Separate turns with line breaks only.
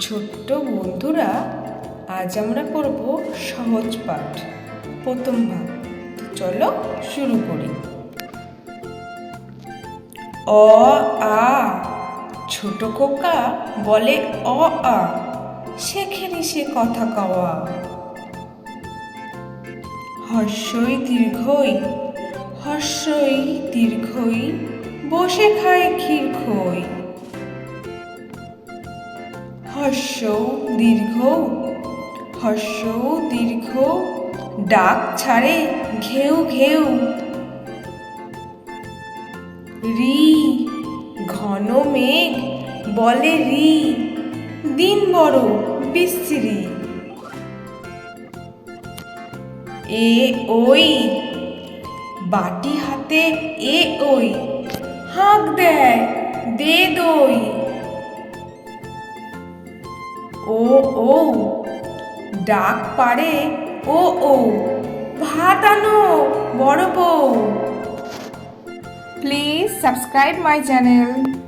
ছোট্ট বন্ধুরা, আজ আমরা করব সহজ পাঠ, প্রথম ভাগ। তো চলো শুরু করি। অ আ, ছোট খোকা বলে অ আ, শেখেনি সে কথা কওয়া। হর্ষই দীর্ঘই, হর্ষই দীর্ঘই, বসে খায় ক্ষীর খই। হর্ষ দীর্ঘ, হর্ষ দীর্ঘ, ডাক ছাড়ে ঘেউ ঘেউ। রি, ঘন মেঘ বলে রি, দিন বড় বিশ্রী। এ ওই, বাটি হাতে এ ওই, হাঁক দেয় দে দই। ও ও, ডাক পাড়ে ও ও, ভাত আনো বড় বউ।
Please subscribe my channel.